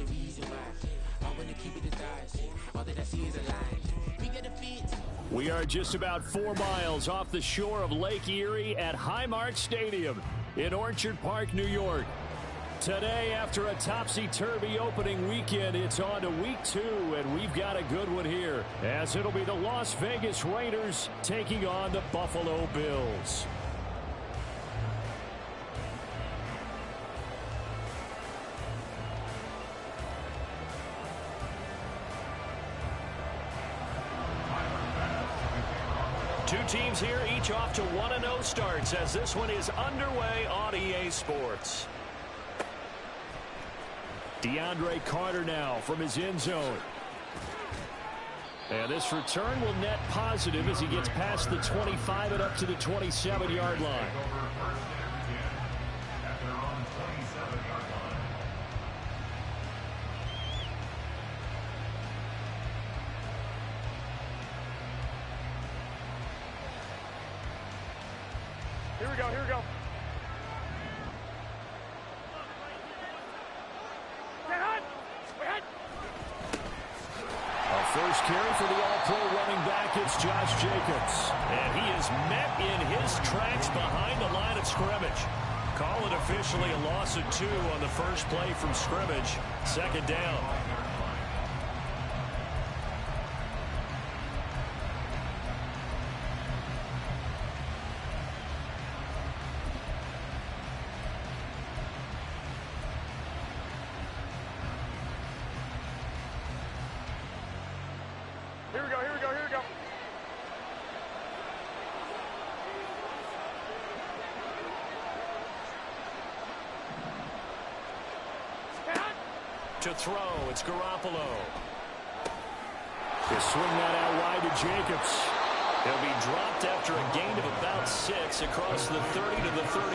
the reason why. I wanna keep it as eyes. All that I see is a line. We get a fit. We are just about 4 miles off the shore of Lake Erie at Highmark Stadium in Orchard Park, New York. Today, after a topsy-turvy opening weekend, it's on to week 2, and we've got a good one here, as it'll be the Las Vegas Raiders taking on the Buffalo Bills. Two teams here, each off to 1-0 starts, as this one is underway on EA Sports. DeAndre Carter now from his end zone. And this return will net positive as he gets past the 25 and up to the 27-yard line. Here we go, here we go. Our first carry for the All-Pro running back, it's Josh Jacobs. And he is met in his tracks behind the line of scrimmage. Call it officially a loss of 2 on the first play from scrimmage. Second down. Here we go, here we go, here we go. To throw, it's Garoppolo. They swing that out wide to Jacobs. He'll be dropped after a gain of about 6 across the 30 to the 31.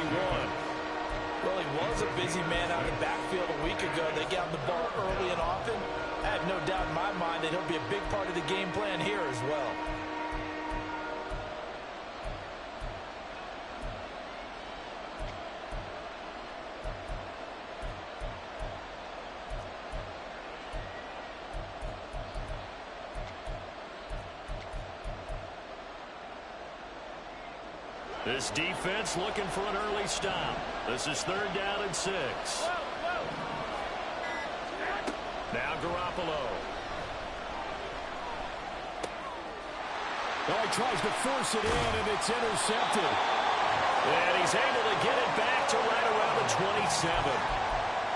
Well, he was a busy man out in the backfield a week ago. They got the ball early and often. I have no doubt in my mind that he'll be a big part of the game plan here as well. This defense looking for an early stop. This is 3rd down and 6. Now Garoppolo. Oh, he tries to force it in, and it's intercepted. And he's able to get it back to right around the 27.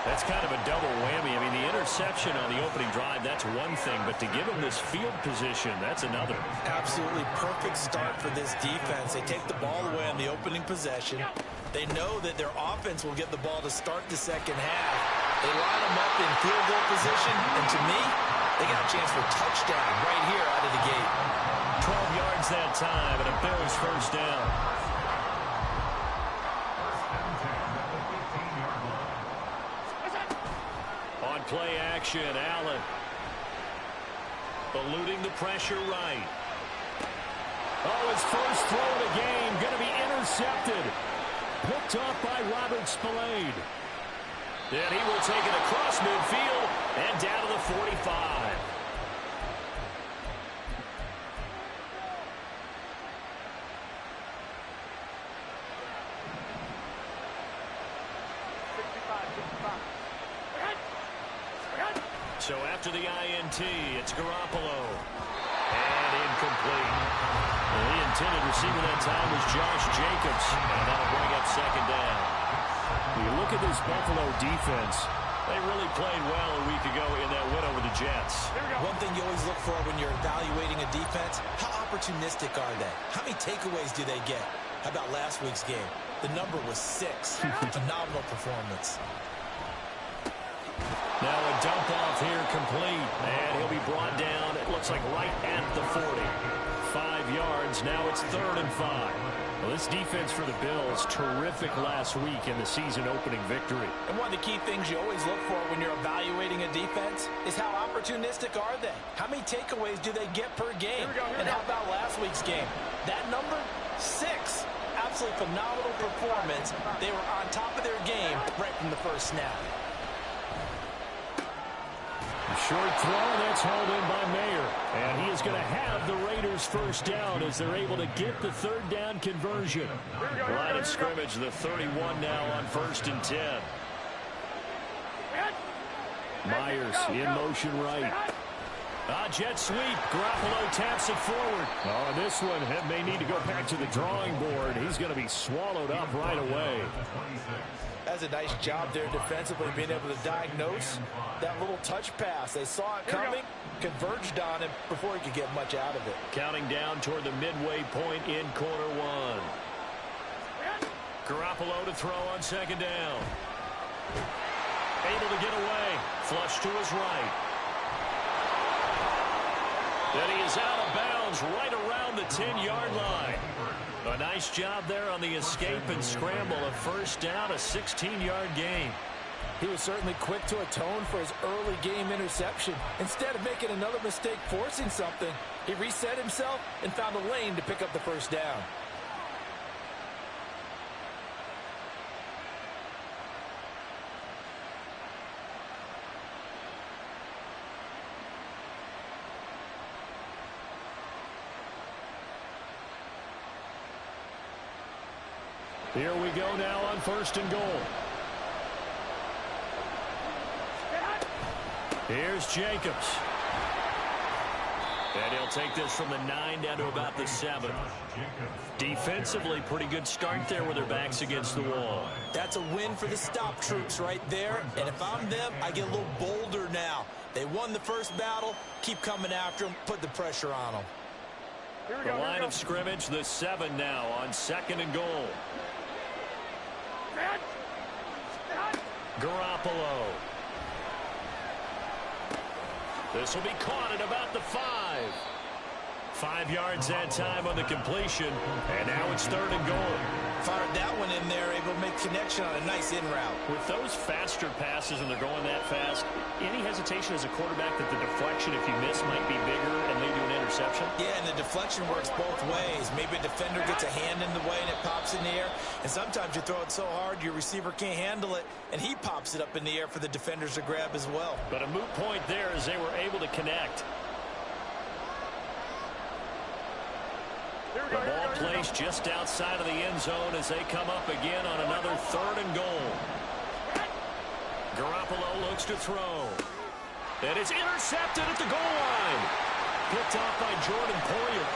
That's kind of a double whammy. I mean, the interception on the opening drive, that's one thing, but to give him this field position, that's another. Absolutely perfect start for this defense. They take the ball away on the opening possession. They know that their offense will get the ball to start the second half. They line them up in field goal position, and to me, they got a chance for a touchdown right here out of the gate. 12 yards that time, and a Bills first down. On play action, Allen. Eluding the pressure right. Oh, his first throw of the game, going to be intercepted. Picked off by Robert Spillane. And he will take it across midfield and down to the 45. So after the INT, it's Garoppolo. And incomplete. Well, the intended receiver that time was Josh Jacobs. And that'll bring up second down. When you look at this Buffalo defense, they really played well a week ago in that win over the Jets. One thing you always look for when you're evaluating a defense, how opportunistic are they? How many takeaways do they get? How about last week's game? The number was 6. Phenomenal performance. Now a dump off here complete, and he'll be brought down, it looks like right at the 40. 5 yards, now it's 3rd and 5. Well, this defense for the Bills, terrific last week in the season opening victory. And one of the key things you always look for when you're evaluating a defense is how opportunistic are they? How many takeaways do they get per game? And how about last week's game? That number, 6. Absolutely phenomenal performance. They were on top of their game right from the first snap. short throw, and that's hauled in by Mayer. And he is going to have the Raiders first down as they're able to get the third down conversion. Line of scrimmage, the 31 now on 1st and 10. Myers in motion right. Jet sweep. Garoppolo taps it forward. Oh, this one may need to go back to the drawing board. He's going to be swallowed up right away. That's a nice job there defensively, being able to diagnose that little touch pass. They saw it coming, converged on him before he could get much out of it. Counting down toward the midway point in quarter one. Garoppolo to throw on 2nd down. Able to get away. Flush to his right. Then he is out of bounds right around the 10-yard line. A nice job there on the escape and scramble. A first down, a 16-yard gain. He was certainly quick to atone for his early game interception. Instead of making another mistake forcing something, he reset himself and found a lane to pick up the first down. Here we go now on 1st and goal. Here's Jacobs. And he'll take this from the 9 down to about the 7. Defensively, pretty good start there with their backs against the wall. That's a win for the stop troops right there. And if I'm them, I get a little bolder now. They won the first battle. Keep coming after them. Put the pressure on them. The line of scrimmage, the 7 now on 2nd and goal. Garoppolo. This will be caught at about the 5. 5 yards that time on the completion. And now it's 3rd and goal. Fired that one in there, able to make connection on a nice in route. With those faster passes and they're going that fast, any hesitation as a quarterback that the deflection, if you miss, might be bigger and lead to an interception? Yeah, and the deflection works both ways. Maybe a defender gets a hand in the way and it pops in the air. And sometimes you throw it so hard your receiver can't handle it, and he pops it up in the air for the defenders to grab as well. But a moot point there as they were able to connect. The ball placed just outside of the end zone as they come up again on another 3rd and goal. Garoppolo looks to throw. And it's intercepted at the goal line. Picked off by Jordan Poyer.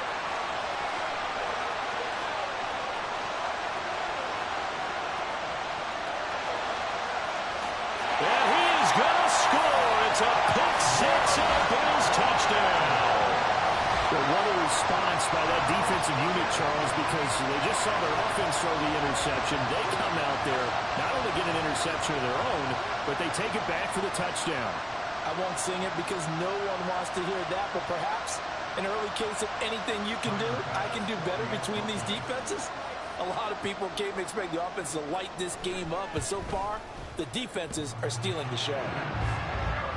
And he is going to score. It's a pick 6 and a Bills touchdown. What a response by that defensive unit, Charles, because they just saw their offense throw the interception. They come out there, not only get an interception of their own, but they take it back for the touchdown. I won't sing it because no one wants to hear that, but perhaps an early case of anything you can do, I can do better between these defenses. A lot of people came to expect the offense to light this game up, but so far, the defenses are stealing the show.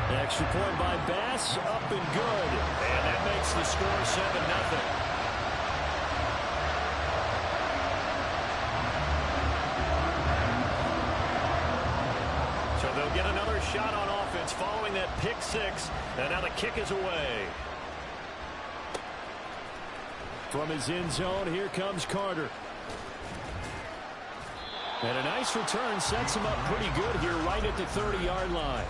Extra point by Bass, up and good. And that makes the score 7-0. So they'll get another shot on offense following that pick 6. And now the kick is away. From his end zone, here comes Carter. And a nice return sets him up pretty good here right at the 30-yard line.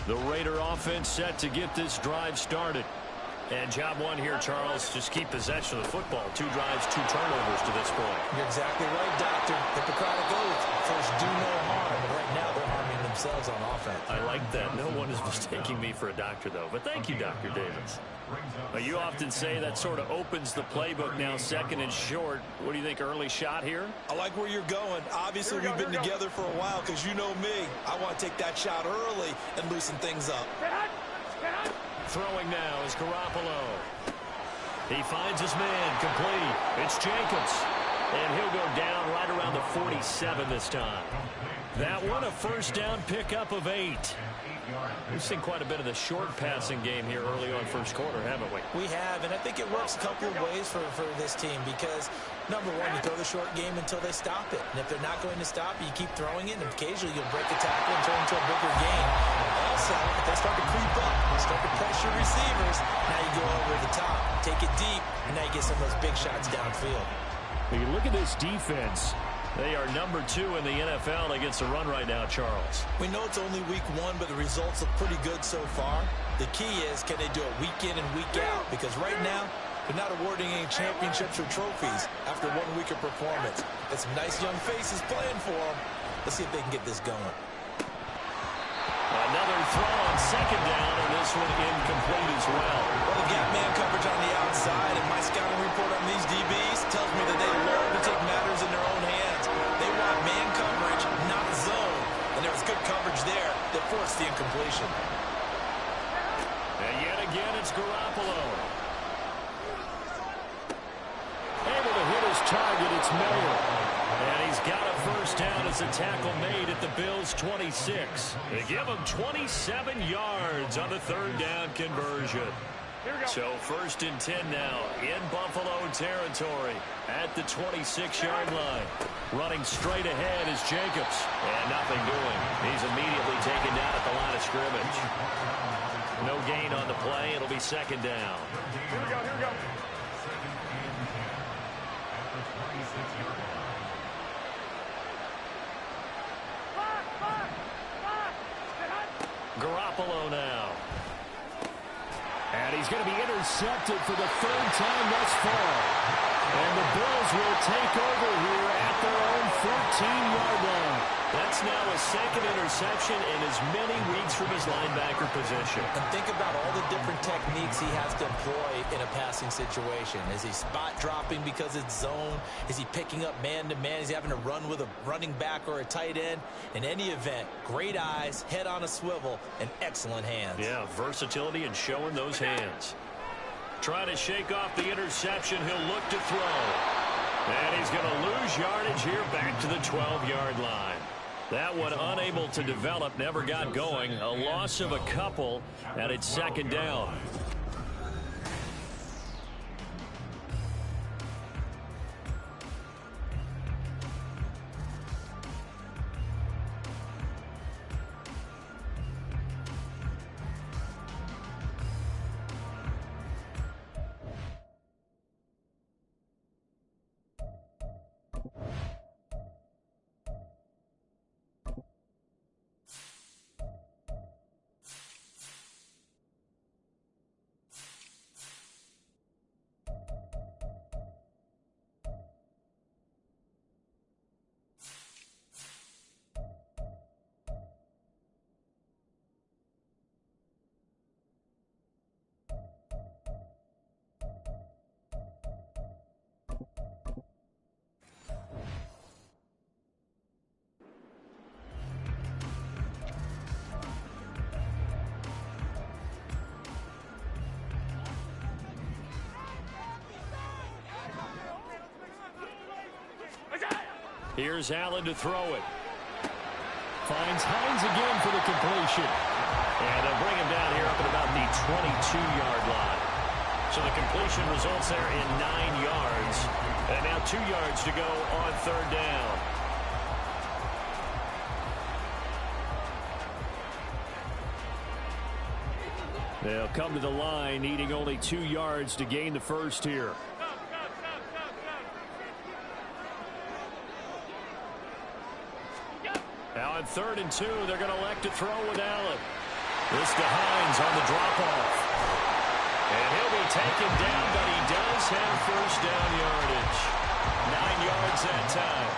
The Raider offense set to get this drive started. And job one here, Charles, just keep possession of the football. 2 drives, 2 turnovers to this point. You're exactly right, Doctor. Hippocratic oath. First, do no harm. And right now, they're harming themselves on offense. I like that. No one is mistaking me for a doctor, though. But thank you, Dr. Davis. You often say that sort of opens the playbook now, second and short. What do you think, early shot here? I like where you're going. Obviously, we've been together for a while because you know me. I want to take that shot early and loosen things up. Throwing now is Garoppolo. He finds his man, complete. It's Jacobs. And he'll go down right around the 47 this time. That one, a first down pickup of 8. We've seen quite a bit of the short passing game here early on first quarter, haven't we? We have, and I think it works a couple of ways for this team because, number one, you throw the short game until they stop it. And if they're not going to stop it, you keep throwing it, and occasionally you'll break a tackle and turn into a bigger game. Also, if they start to creep up, start to pressure receivers, now you go over the top, take it deep, and now you get some of those big shots downfield. When you look at this defense, they are number 2 in the NFL against the run right now, Charles. We know it's only week 1, but the results look pretty good so far. The key is, can they do it week in and week out? Because right now, they're not awarding any championships or trophies after 1 week of performance. Got some nice young faces playing for them. Let's see if they can get this going. Another throw on second down, and this one incomplete as well. Well, the gap man coverage on the outside, and my scouting report on these DBs tells me that they love to take matters in their own hands. They want man coverage, not zone. And there was good coverage there that forced the incompletion. And yet again, it's Garoppolo. Able to hit his target, it's Miller. And he's got a first down as a tackle made at the Bills' 26. They give him 27 yards on the third down conversion. So first and 10 now in Buffalo territory at the 26-yard line. Running straight ahead is Jacobs. And nothing doing. He's immediately taken down at the line of scrimmage. No gain on the play. It'll be second down. Here we go, here we go. Garoppolo now. And he's going to be intercepted for the 3rd time thus far. And the Bills will take over here at their own 14-yard line. That's now a 2nd interception in as many weeks from his linebacker position. And think about all the different techniques he has to employ in a passing situation. Is he spot dropping because it's zone? Is he picking up man-to-man? Is he having to run with a running back or a tight end? In any event, great eyes, head on a swivel, and excellent hands. Yeah, versatility and showing those hands. Trying to shake off the interception. He'll look to throw. And he's going to lose yardage here back to the 12-yard line. That one unable to develop, never got going. A loss of a couple, and it's second down. Here's Allen to throw it. Finds Hines again for the completion. And they'll bring him down here up at about the 22-yard line. So the completion results there in 9 yards. And now 2 yards to go on third down. They'll come to the line needing only 2 yards to gain the first here. Now on 3rd and 2, they're going to elect to throw with Allen. This to Hines on the drop-off. And he'll be taken down, but he does have first down yardage. 9 yards that time.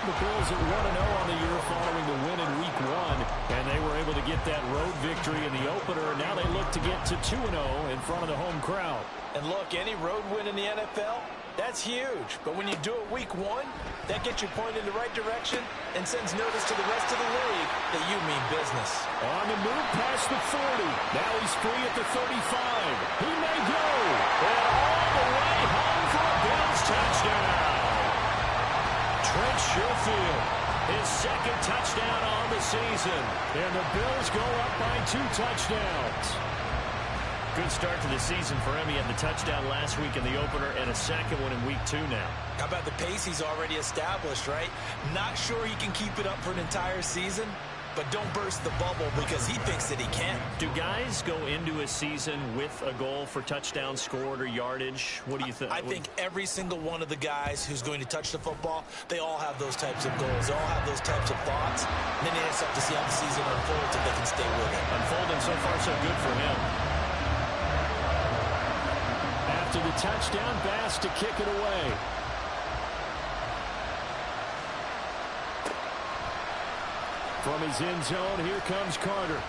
The Bills at 1-0 on the year following the win in Week 1, and they were able to get that road victory in the opener. Now they look to get to 2-0 in front of the home crowd. And look, any road win in the NFL, that's huge. But when you do it Week 1, that gets you pointed in the right direction and sends notice to the rest of the league that you mean business. On the move past the 40. Now he's free at the 35. He may go. And all the way home for a Bills touchdown. Trent Sherfield, his second touchdown on the season. And the Bills go up by 2 touchdowns. Good start to the season for him. He had the touchdown last week in the opener and a second one in Week 2 now. How about the pace he's already established, right? Not sure he can keep it up for an entire season, but don't burst the bubble because he thinks that he can. Do guys go into a season with a goal for touchdown scored or yardage? What do you think? I think every single one of the guys who's going to touch the football, they all have those types of goals. They all have those types of thoughts. And then they just have to see how the season unfolds if they can stay with it. Unfolding so far so good for him. After the touchdown, Bass to kick it away. From his end zone, here comes Carter.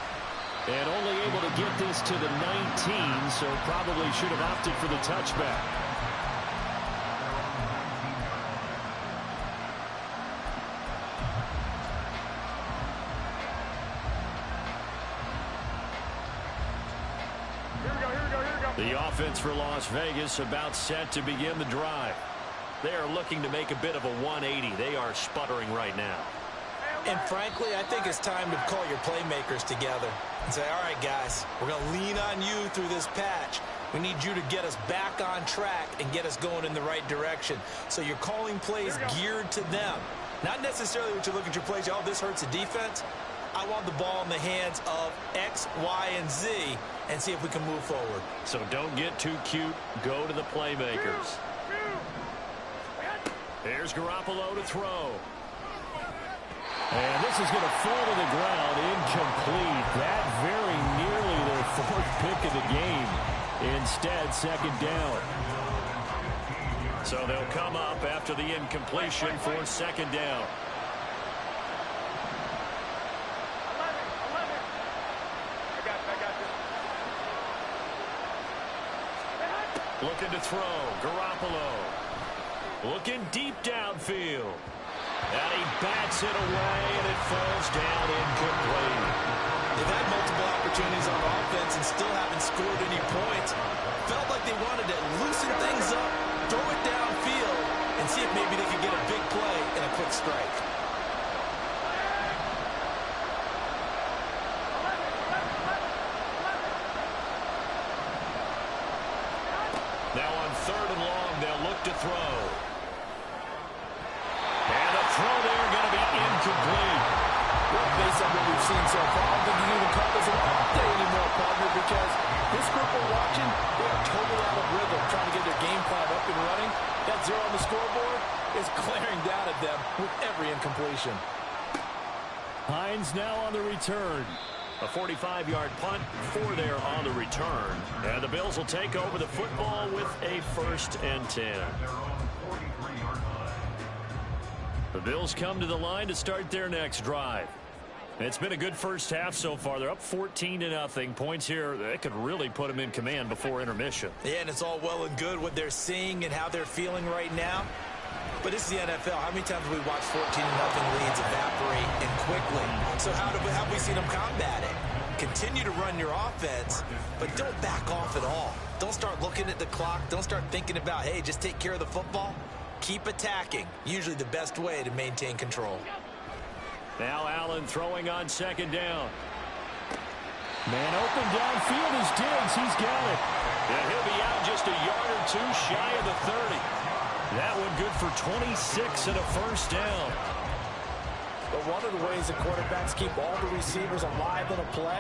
And only able to get this to the 19, so probably should have opted for the touchback. The offense for Las Vegas about set to begin the drive. They are looking to make a bit of a 180. They are sputtering right now. And frankly, I think it's time to call your playmakers together and say, all right, guys, we're going to lean on you through this patch. We need you to get us back on track and get us going in the right direction. So you're calling plays geared to them. Not necessarily what you look at your plays, oh, this hurts the defense. I want the ball in the hands of X, Y, and Z and see if we can move forward. So don't get too cute. Go to the playmakers. Here's Garoppolo to throw. And this is going to fall to the ground, incomplete. That very nearly their 4th pick of the game. Instead, second down. So they'll come up after the incompletion for second down. Looking to throw, Garoppolo. Looking deep downfield. And he bats it away, and it falls down incomplete. They've had multiple opportunities on offense and still haven't scored any points. Felt like they wanted to loosen things up, throw it downfield, and see if maybe they could get a big play and a quick strike. Now on 3rd and long, they'll look to throw. And the throw there going to be incomplete. Well, based on what we've seen so far, I don't think you can even call this an off day anymore, partner, because this group we're watching, they are totally out of rhythm, trying to get their game plan up and running. That 0 on the scoreboard is glaring down at them with every incompletion. Hines now on the return. A 45-yard punt, 4 there on the return. And the Bills will take over the football with a 1st and 10. The Bills come to the line to start their next drive. It's been a good first half so far. They're up 14-0. Points here that could really put them in command before intermission. Yeah, and it's all well and good what they're seeing and how they're feeling right now. But this is the NFL. How many times have we watched 14-0 leads evaporate and quickly? So how have we seen them combat it? Continue to run your offense, but don't back off at all. Don't start looking at the clock. Don't start thinking about, hey, just take care of the football. Keep attacking. Usually the best way to maintain control. Now Allen throwing on second down. Man open downfield is Diggs. He's got it. And he'll be out just a yard or 2 shy of the 30. That one good for 26 and a first down. But one of the ways the quarterbacks keep all the receivers alive in a play,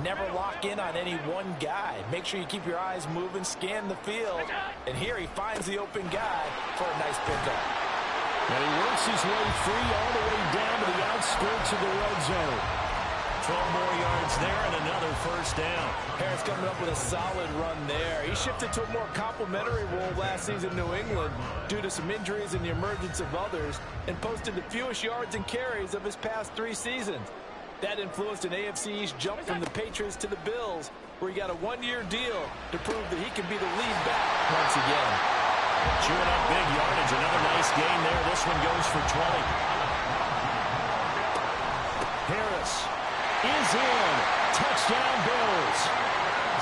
never lock in on any one guy. Make sure you keep your eyes moving, scan the field. And here he finds the open guy for a nice pickup. And he works his way free all the way down to the outskirts of the red zone. 12 more yards there and another first down. Harris coming up with a solid run there. He shifted to a more complimentary role last season in New England due to some injuries and the emergence of others, and posted the fewest yards and carries of his past 3 seasons. That influenced an AFC East jump from the Patriots to the Bills, where he got a 1-year deal to prove that he can be the lead back once again. Chewing up big yardage. Another nice gain there. This one goes for 20. Harris is in. Touchdown, Bills.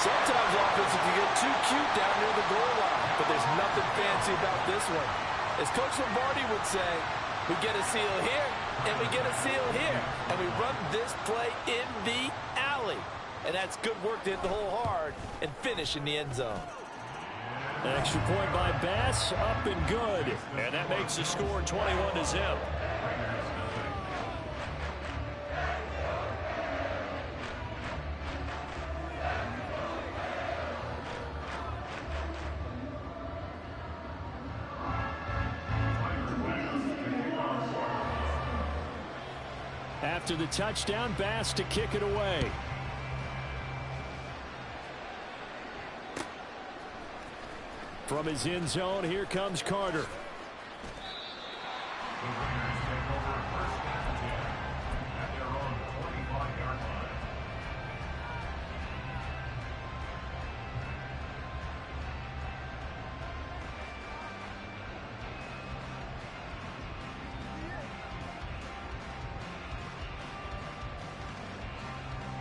Sometimes offenses can get too cute down near the goal line, but there's nothing fancy about this one. As Coach Lombardi would say, we get a seal here, and we get a seal here, and we run this play in the alley. And that's good work to hit the hole hard and finish in the end zone. An extra point by Bass, up and good. And that makes the score 21-0. After the touchdown, Bass to kick it away. From his end zone, here comes Carter.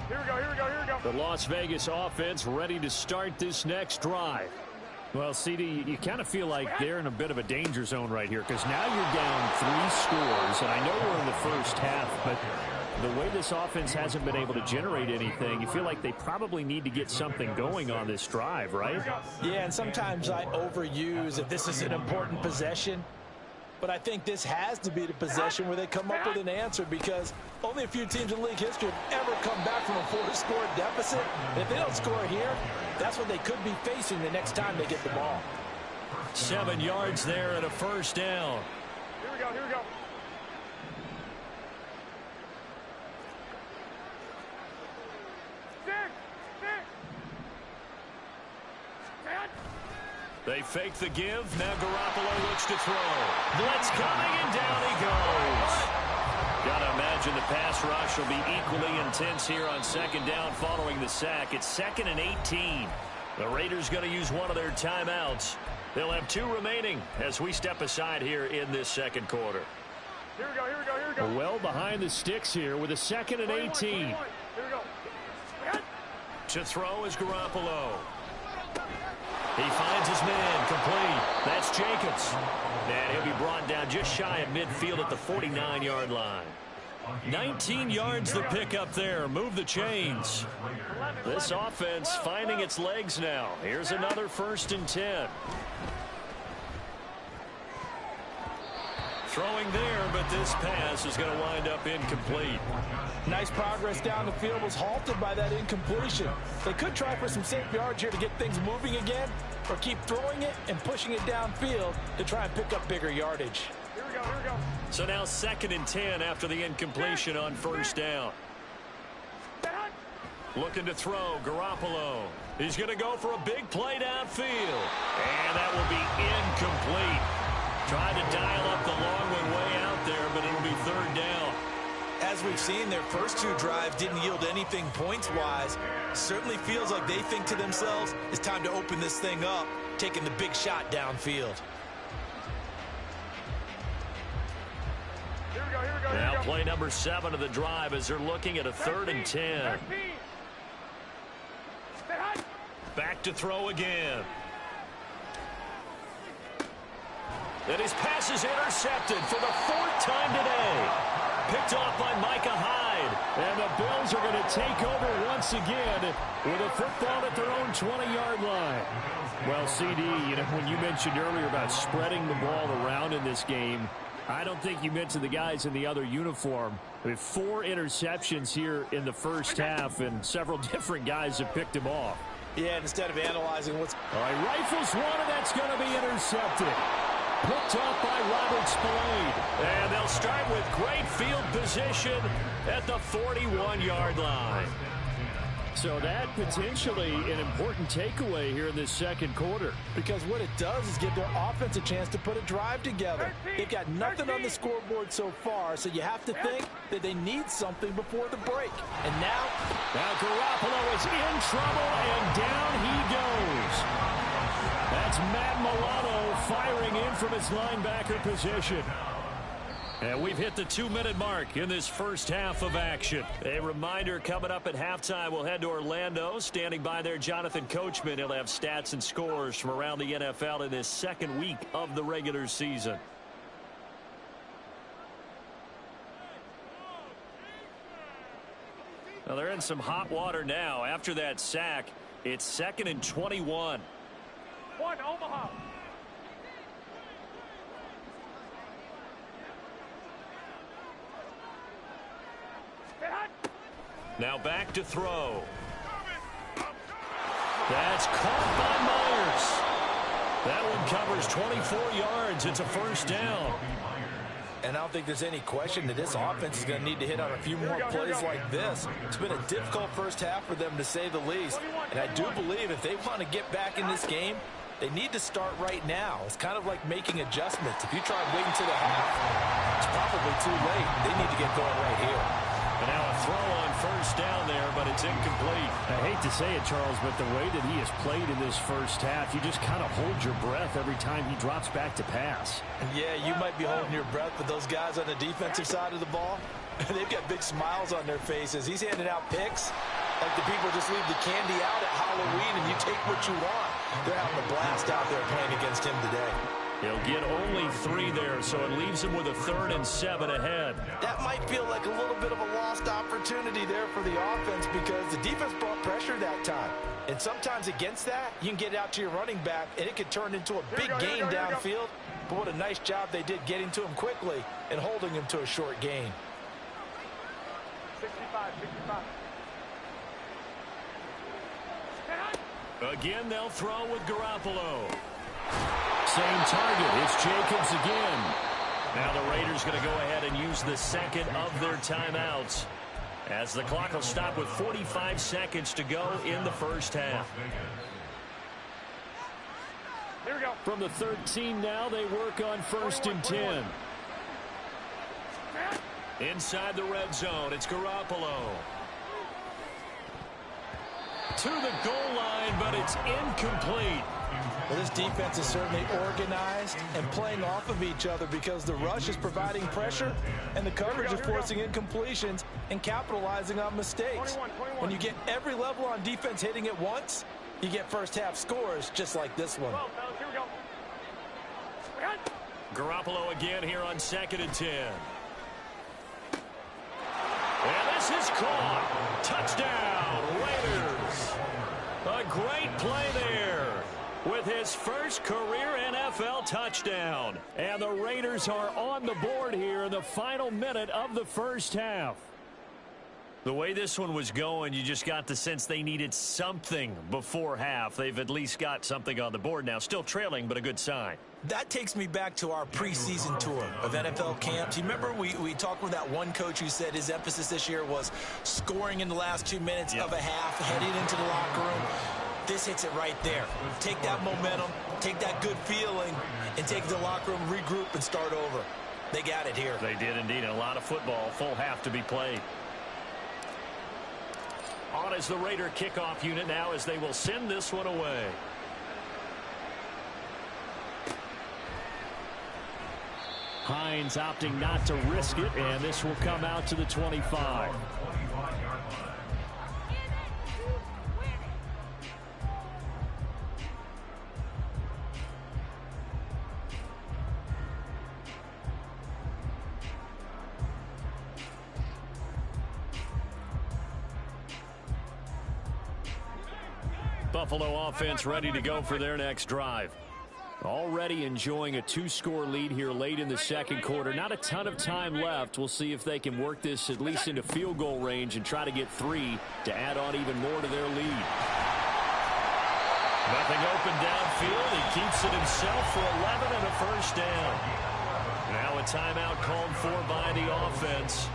Here we go, here we go, here we go. The Las Vegas offense ready to start this next drive. Well, CD, you kind of feel like they're in a bit of a danger zone right here, because now you're down 3 scores, and I know we're in the first half, but the way this offense hasn't been able to generate anything, you feel like they probably need to get something going on this drive, right? Yeah, and sometimes I overuse if this is an important possession. But I think this has to be the possession where they come up with an answer, because only a few teams in league history have ever come back from a 4-score deficit. And if they don't score here, that's what they could be facing the next time they get the ball. 7 yards there and a first down. Here we go, here we go. They fake the give. Now Garoppolo looks to throw. Blitz coming, and down he goes. Got to imagine the pass rush will be equally intense here on second down following the sack. It's 2nd and 18. The Raiders going to use one of their timeouts. They'll have 2 remaining as we step aside here in this second quarter. Here we go, here we go, here we go. Well behind the sticks here with a 2nd and 18. 21. Here we go. To throw is Garoppolo. He finds his man complete. That's Jacobs. And he'll be brought down just shy of midfield at the 49-yard line. 19 yards the pick up there. Move the chains. This offense finding its legs now. Here's another 1st and 10. Throwing there, but this pass is going to wind up incomplete. Nice progress down the field was halted by that incompletion. They could try for some safe yards here to get things moving again, or keep throwing it and pushing it downfield to try and pick up bigger yardage. Here we go, here we go. So now 2nd and 10 after the incompletion on first down. Looking to throw, Garoppolo. He's going to go for a big play downfield. And that will be incomplete. Tried to dial up the long one way out there, but it'll be 3rd down. As we've seen, their first 2 drives didn't yield anything points-wise. Certainly feels like they think to themselves, it's time to open this thing up, taking the big shot downfield. Here we go, here we go, here Now we go. play number 7 of the drive as they're looking at a 3rd and 10. Back to throw again. And his pass is intercepted for the 4th time today. Picked off by Micah Hyde. And the Bills are going to take over once again with a football at their own 20-yard line. Well, CD, you know, when you mentioned earlier about spreading the ball around in this game, I don't think you mentioned the guys in the other uniform. I mean, 4 interceptions here in the first half, and several different guys have picked him off. Yeah, instead of analyzing what's... All right, rifles one, and that's going to be intercepted. Picked off by Robert Spillane. And they'll start with great field position at the 41-yard line. So that potentially an important takeaway here in this second quarter. Because what it does is give their offense a chance to put a drive together. They've got nothing on the scoreboard so far, so you have to think that they need something before the break. And now Garoppolo is in trouble, and down he goes. That's Matt Milano firing in from his linebacker position. And we've hit the 2-minute mark in this first half of action. A reminder, coming up at halftime, we'll head to Orlando. Standing by there, Jonathan Coachman. He'll have stats and scores from around the NFL in this second week of the regular season. Well, they're in some hot water now. After that sack, it's 2nd and 21. One, Omaha. Now back to throw. That's caught by Myers. That one covers 24 yards. It's a first down. And I don't think there's any question that this offense is going to need to hit on a few more plays like this. It's been a difficult first half for them, to say the least. And I do believe if they want to get back in this game, they need to start right now. It's kind of like making adjustments. If you try waiting to the half, it's probably too late. They need to get going right here. And now a throw on first down there, but it's incomplete. I hate to say it, Charles, but the way that he has played in this first half, you just kind of hold your breath every time he drops back to pass. Yeah, you might be holding your breath, but those guys on the defensive side of the ball, they've got big smiles on their faces. He's handing out picks like the people just leave the candy out at Halloween and you take what you want. They're having a blast out there playing against him today. He'll get only 3 there, so it leaves him with a 3rd and 7 ahead. That might feel like a little bit of a lost opportunity there for the offense because the defense brought pressure that time. And sometimes against that, you can get out to your running back, and it could turn into a big gain downfield. But what a nice job they did getting to him quickly and holding him to a short gain. 65, 65. Again, they'll throw with Garoppolo. Same target. It's Jacobs again. Now the Raiders going to go ahead and use the second of their timeouts, as the clock will stop with 45 seconds to go in the first half. Here we go. From the 13 now, they work on 1st and 10. Inside the red zone, it's Garoppolo. To the goal line, but it's incomplete. Well, this defense is certainly organized and playing off of each other because the rush is providing pressure and the coverage is forcing incompletions and capitalizing on mistakes. 21. When you get every level on defense hitting at once, you get first half scores just like this one. 12, fellas, here we go. Garoppolo again here on 2nd and 10. And this is caught. Touchdown, Raiders. A great play there with his first career NFL touchdown. And the Raiders are on the board here in the final minute of the first half. The way this one was going, you just got the sense they needed something before half. They've at least got something on the board now. Still trailing, but a good sign. That takes me back to our preseason tour of NFL camps. You remember we talked with that one coach who said his emphasis this year was scoring in the last 2 minutes of a half, heading into the locker room. This hits it right there. Take that momentum, take that good feeling, and take it to the locker room, regroup, and start over. They got it here. They did indeed. And a lot of football, full half to be played. On is the Raider kickoff unit now as they will send this one away. Hines opting not to risk it, and this will come out to the 25. Buffalo offense ready to go for their next drive. Already enjoying a 2-score lead here late in the second quarter. Not a ton of time left. We'll see if they can work this at least into field goal range and try to get 3 to add on even more to their lead. Nothing open downfield. He keeps it himself for 11 and a first down. Now a timeout called for by the offense,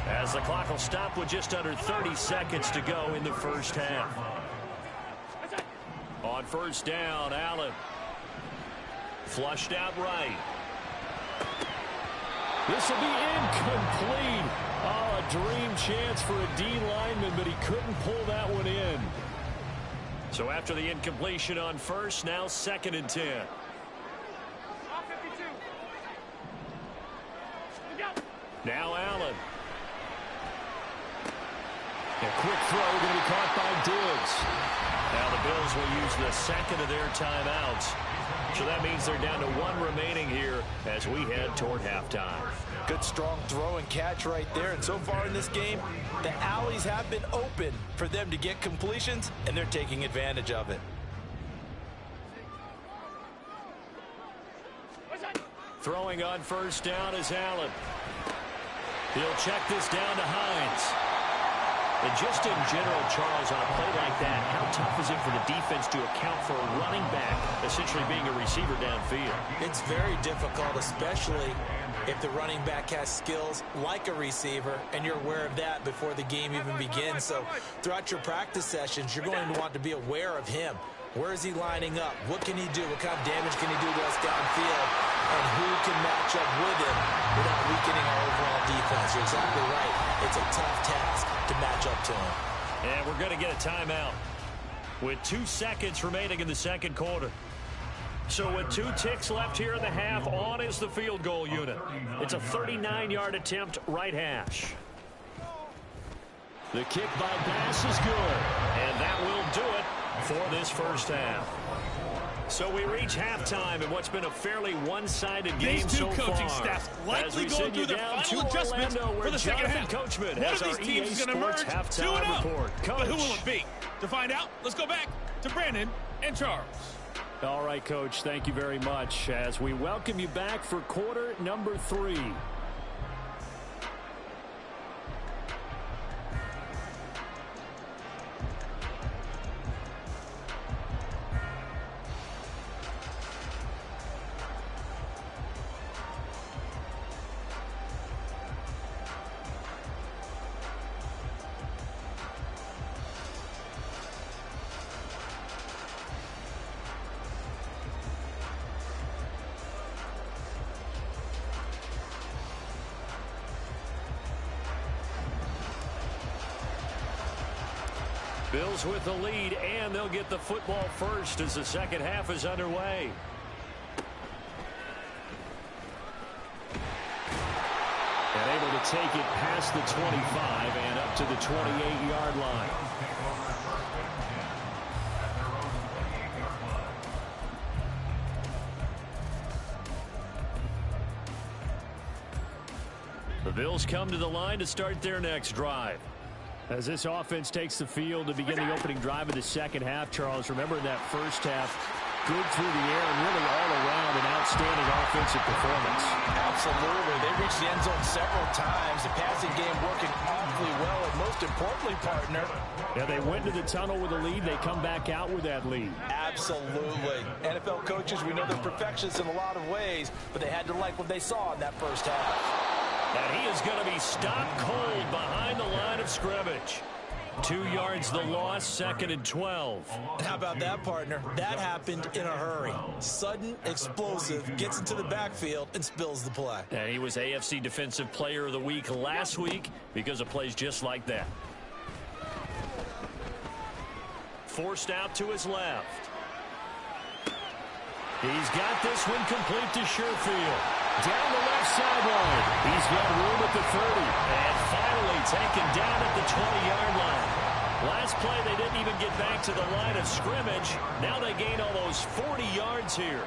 as the clock will stop with just under 30 seconds to go in the first half. On first down, Allen. Flushed out right. This will be incomplete. Oh, a dream chance for a D lineman, but he couldn't pull that one in. So after the incompletion on first, now 2nd and 10. Now Allen. A quick throw going to be caught by Diggs. Now the Bills will use the second of their timeouts. So that means they're down to 1 remaining here as we head toward halftime. Good strong throw and catch right there. And so far in this game, the alleys have been open for them to get completions, and they're taking advantage of it. Throwing on first down is Allen. He'll check this down to Hines. And just in general, Charles, on a play like that, how tough is it for the defense to account for a running back essentially being a receiver downfield? It's very difficult, especially if the running back has skills like a receiver, and you're aware of that before the game even begins. So throughout your practice sessions, you're going to want to be aware of him. Where is he lining up? What can he do? What kind of damage can he do to us downfield? And who can match up with him without weakening our overall defense? You're exactly right. It's a tough task to match up to him. And we're going to get a timeout with 2 seconds remaining in the second quarter. So with 2 ticks left here in the half, on is the field goal unit. It's a 39-yard attempt, right hash. The kick by Bass is good, and that will do it for this first half. So we reach halftime in what's been a fairly one-sided game These two so coaching far. staffs likely going through their final adjustments for the second half. Coachman One has of these our teams EA is going to emerge Sports 2-0. halftime report. Coach. But who will it be? To find out, let's go back to Brandon and Charles. All right, Coach, thank you very much as we welcome you back for quarter number 3. Bills with the lead, and they'll get the football first as the second half is underway. And able to take it past the 25 and up to the 28-yard line. The Bills come to the line to start their next drive. As this offense takes the field to begin the opening drive of the second half, Charles, remember in that first half, good through the air and really all around an outstanding offensive performance. Absolutely. They reached the end zone several times. The passing game working awfully well, and most importantly, partner. Yeah, they went to the tunnel with a lead. They come back out with that lead. Absolutely. NFL coaches, we know they're perfectionists in a lot of ways, but they had to like what they saw in that first half. And he is going to be stopped cold behind the line of scrimmage. 2 yards the loss, 2nd and 12. How about that, partner? That happened in a hurry. Sudden, explosive, gets into the backfield and spills the play. And he was AFC Defensive Player of the Week last week because of plays just like that. Forced out to his left. He's got this one complete to Sherfield. Down the left sideline. He's got room at the 30. And finally taken down at the 20-yard line. Last play, they didn't even get back to the line of scrimmage. Now they gain almost 40 yards here.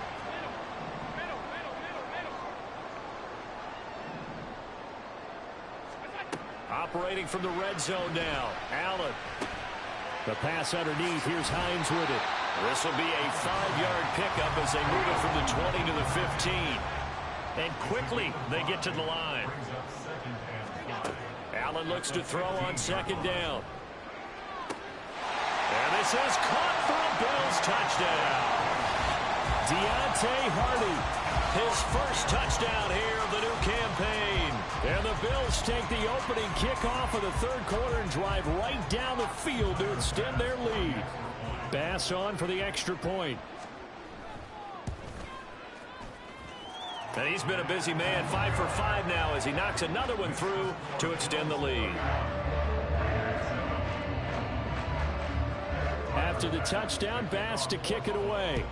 Operating from the red zone now. Allen. The pass underneath. Here's Hines with it. This will be a 5-yard pickup as they move it from the 20 to the 15. And quickly, they get to the line. Allen looks to throw on second down. And this is caught for a Bills touchdown. Deontay Hardy, his first touchdown here of the new campaign. And the Bills take the opening kickoff of the third quarter and drive right down the field to extend their lead. Bass on for the extra point. And he's been a busy man, 5 for 5 now as he knocks another one through to extend the lead. After the touchdown, Bass to kick it away.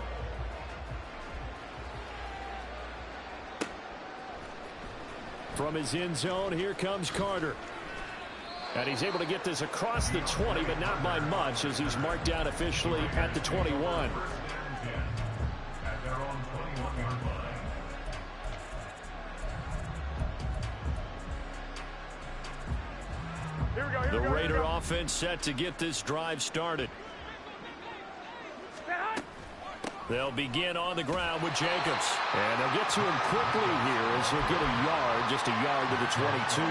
From his end zone, here comes Carter. And he's able to get this across the 20, but not by much as he's marked down officially at the 21. The Raider offense set to get this drive started. They'll begin on the ground with Jacobs. And they'll get to him quickly here as he'll get a yard, just a yard to the 22.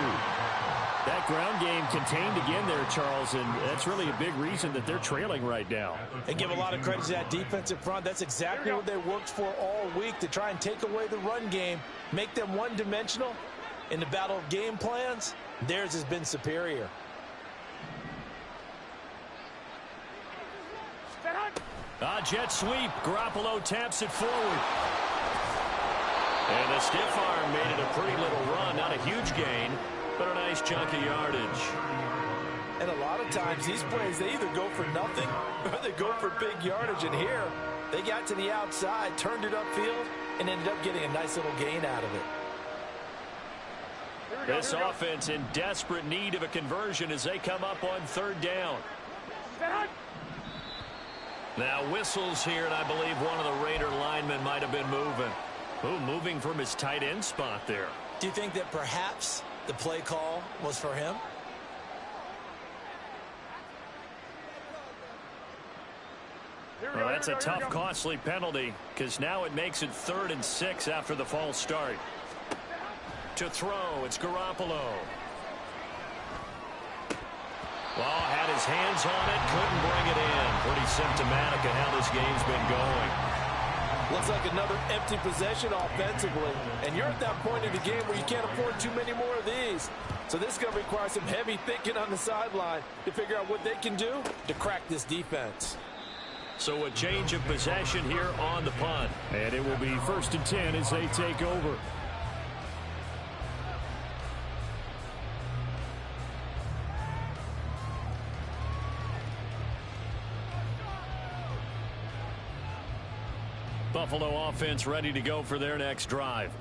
That ground game contained again there, Charles, and that's really a big reason that they're trailing right now. They give a lot of credit to that defensive front. That's exactly what they worked for all week, to try and take away the run game, make them one-dimensional. In the battle of game plans, theirs has been superior. Jet sweep. Garoppolo taps it forward. And the stiff arm made it a pretty little run. Not a huge gain, but a nice chunk of yardage. And a lot of times these plays, they either go for nothing or they go for big yardage. And here, they got to the outside, turned it upfield, and ended up getting a nice little gain out of it. This offense in desperate need of a conversion as they come up on third down. Now whistles here, and I believe one of the Raider linemen might have been moving. Ooh, moving from his tight end spot there. Do you think that perhaps the play call was for him? Well, that's a tough, costly penalty because now it makes it 3rd and 6 after the false start. To throw, it's Garoppolo. Well, had his hands on it, couldn't bring it in. Pretty symptomatic of how this game's been going. Looks like another empty possession offensively. And you're at that point in the game where you can't afford too many more of these. So this is going to require some heavy thinking on the sideline to figure out what they can do to crack this defense. So a change of possession here on the punt. And it will be 1st and 10 as they take over. Buffalo offense ready to go for their next drive.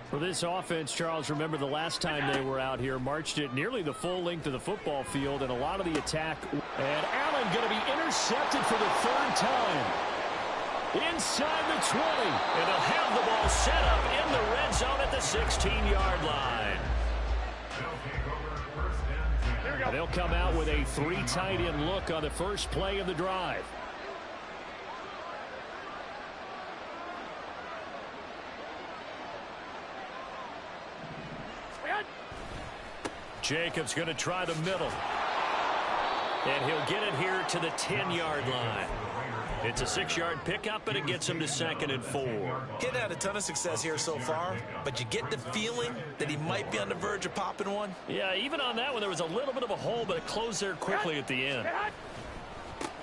For this offense, Charles, remember the last time they were out here, marched it nearly the full length of the football field, and a lot of the attack. And Allen going to be intercepted for the 3rd time. Inside the 20. And they'll have the ball set up in the red zone at the 16-yard line. They'll come out with a 3 tight end look on the first play of the drive. Jacobs going to try the middle. And he'll get it here to the 10-yard line. It's a 6-yard pickup, and it gets him to 2nd and 4. Getting had a ton of success here so far, but you get the feeling that he might be on the verge of popping one. Yeah, even on that one, there was a little bit of a hole, but it closed there quickly at the end.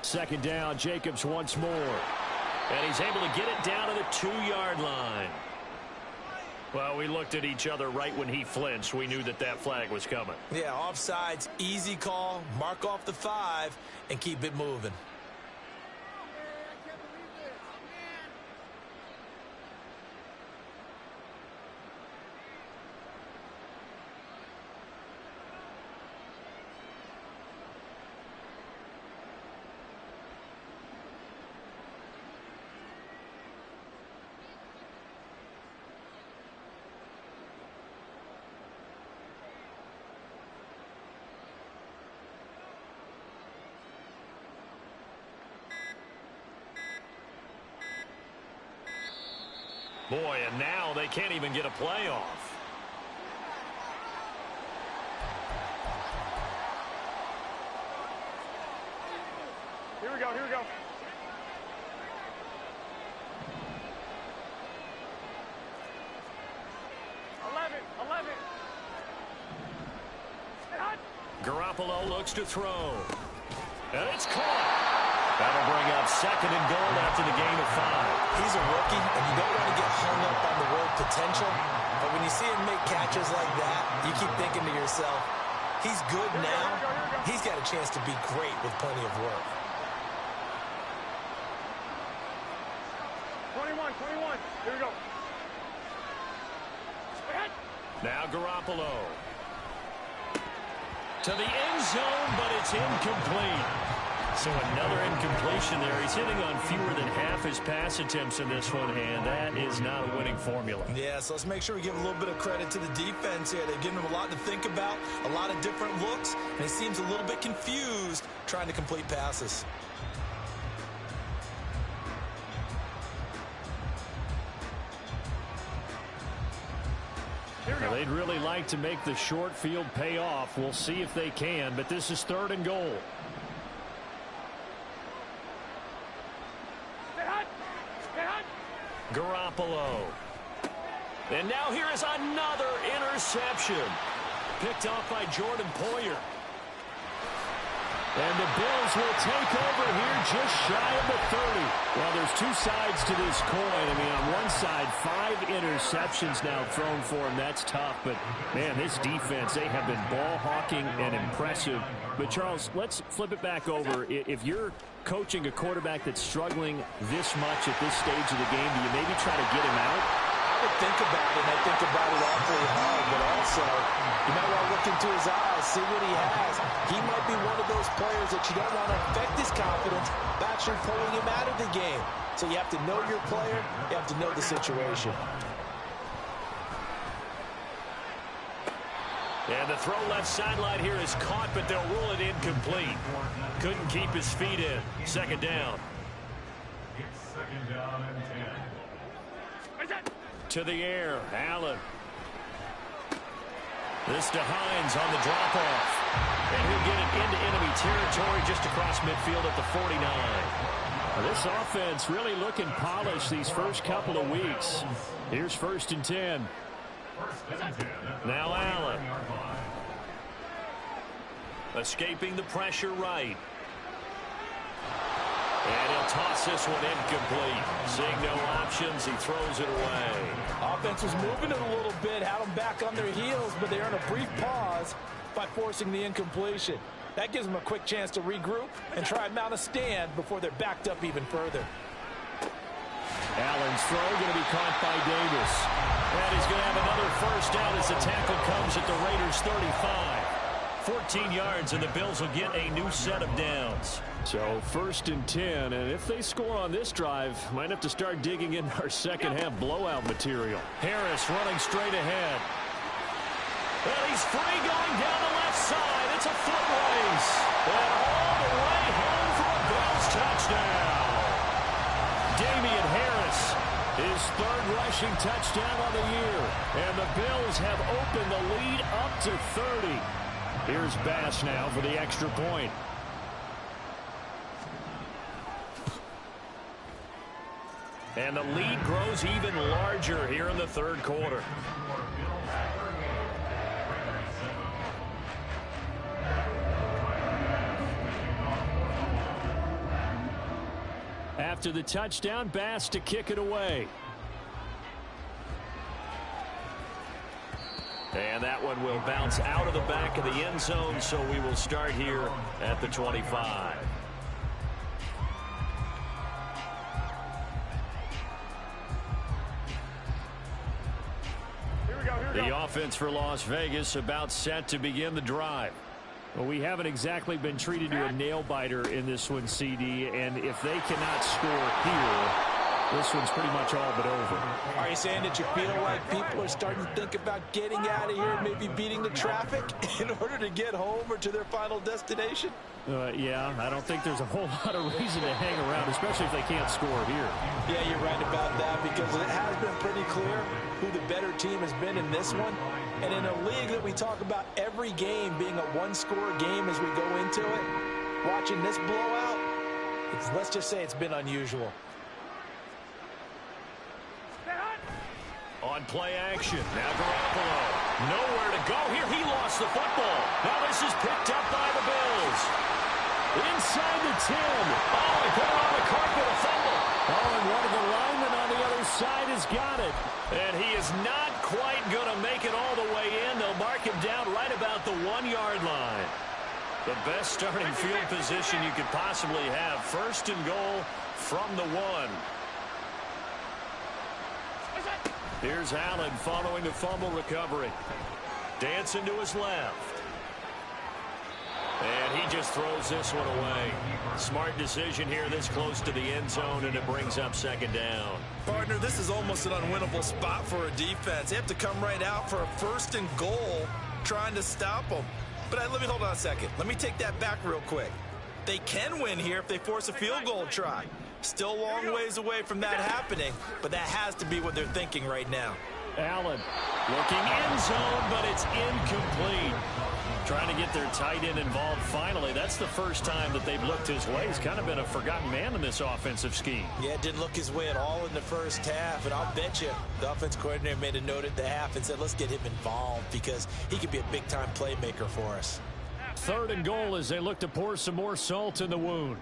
2nd down, Jacobs once more. And he's able to get it down to the 2-yard line. Well, we looked at each other right when he flinched. We knew that that flag was coming. Yeah, offsides, easy call, mark off the 5, and keep it moving. Boy, and now they can't even get a play off. Here we go, here we go. Garoppolo looks to throw. And it's caught. That'll bring up second and goal after the gain of 5. He's a rookie, and you don't want to get hung up on the word potential. But when you see him make catches like that, you keep thinking to yourself, he's good now. He's got a chance to be great with plenty of work. 21. Here we go. Now Garoppolo. To the end zone, but it's incomplete. So another incompletion there. He's hitting on fewer than half his pass attempts in this one, and that is not a winning formula. Yeah, so let's make sure we give a little bit of credit to the defense here. They've given him a lot to think about, a lot of different looks, and he seems a little bit confused trying to complete passes. Well, they'd really like to make the short field pay off. We'll see if they can, but this is 3rd and goal. Garoppolo. And now here is another interception. Picked off by Jordan Poyer. And the Bills will take over here just shy of the 30. Well, there's two sides to this coin. I mean, on one side, 5 interceptions now thrown for him. That's tough. But, man, this defense, they have been ball hawking and impressive. But, Charles, let's flip it back over. If you're coaching a quarterback that's struggling this much at this stage of the game, do you maybe try to get him out? I think about it, and I think about it awfully hard, but also, you might want to look into his eyes, see what he has. He might be one of those players that you don't want to affect his confidence by actually pulling him out of the game. So you have to know your player, you have to know the situation. And the throw left sideline here is caught, but they'll rule it incomplete. Couldn't keep his feet in. 2nd down. It's 2nd down and 10. To the air, Allen. This to Hines on the drop-off. And he'll get it into enemy territory just across midfield at the 49. Well, this offense really looking polished these first couple of weeks. Here's 1st and 10. Now Allen. Escaping the pressure right. And he'll toss this one incomplete. Seeing no options, he throws it away. Offense was moving it a little bit, had them back on their heels, but they earn a brief pause by forcing the incompletion. That gives them a quick chance to regroup and try and mount a stand before they're backed up even further. Allen's throw going to be caught by Davis. And he's going to have another 1st down as the tackle comes at the Raiders' 35. 14 yards, and the Bills will get a new set of downs. So 1st and 10, and if they score on this drive, might have to start digging in our second half blowout material. Harris running straight ahead. Well, he's free going down the left side. It's a foot race. And all the way home for a Bills touchdown. Damian Harris, his 3rd rushing touchdown on the year. And the Bills have opened the lead up to 30. Here's Bass now for the extra point. And the lead grows even larger here in the 3rd quarter. After the touchdown, Bass to kick it away. And that one will bounce out of the back of the end zone, so we will start here at the 25. The offense for Las Vegas about set to begin the drive. Well, we haven't exactly been treated to a nail-biter in this one, CD, and if they cannot score here, this one's pretty much all but over. Are you saying that you feel like people are starting to think about getting out of here, maybe beating the traffic in order to get home or to their final destination? Yeah, I don't think there's a whole lot of reason to hang around, especially if they can't score here. Yeah, you're right about that, because it has been pretty clear who the better team has been in this one. And in a league that we talk about every game being a one-score game as we go into it, watching this blowout, Let's just say it's been unusual. On play action, now Garoppolo. Nowhere to go here. He lost the football. Now this is picked up by the Bills. Inside the 10. Oh, he put it on the carpet, a fumble. Oh, and one of the linemen on the other side has got it. And he is not quite going to make it all the way in. They'll mark him down right about the 1-yard line. The best starting field position you could possibly have. First and goal from the 1. Here's Allen following the fumble recovery. Dancing to his left. And he just throws this one away. Smart decision here this close to the end zone, and it brings up second down. Partner, this is almost an unwinnable spot for a defense. They have to come right out for a first and goal trying to stop them. But let me hold on a second. Let me take that back real quick. They can win here if they force a field goal try. Still a long ways away from that happening, but that has to be what they're thinking right now. Allen looking end zone, but it's incomplete. Trying to get their tight end involved finally. That's the first time that they've looked his way. He's kind of been a forgotten man in this offensive scheme. Yeah, it didn't look his way at all in the first half, and I'll bet you the offense coordinator made a note at the half and said, let's get him involved because he could be a big-time playmaker for us. Third and goal as they look to pour some more salt in the wound.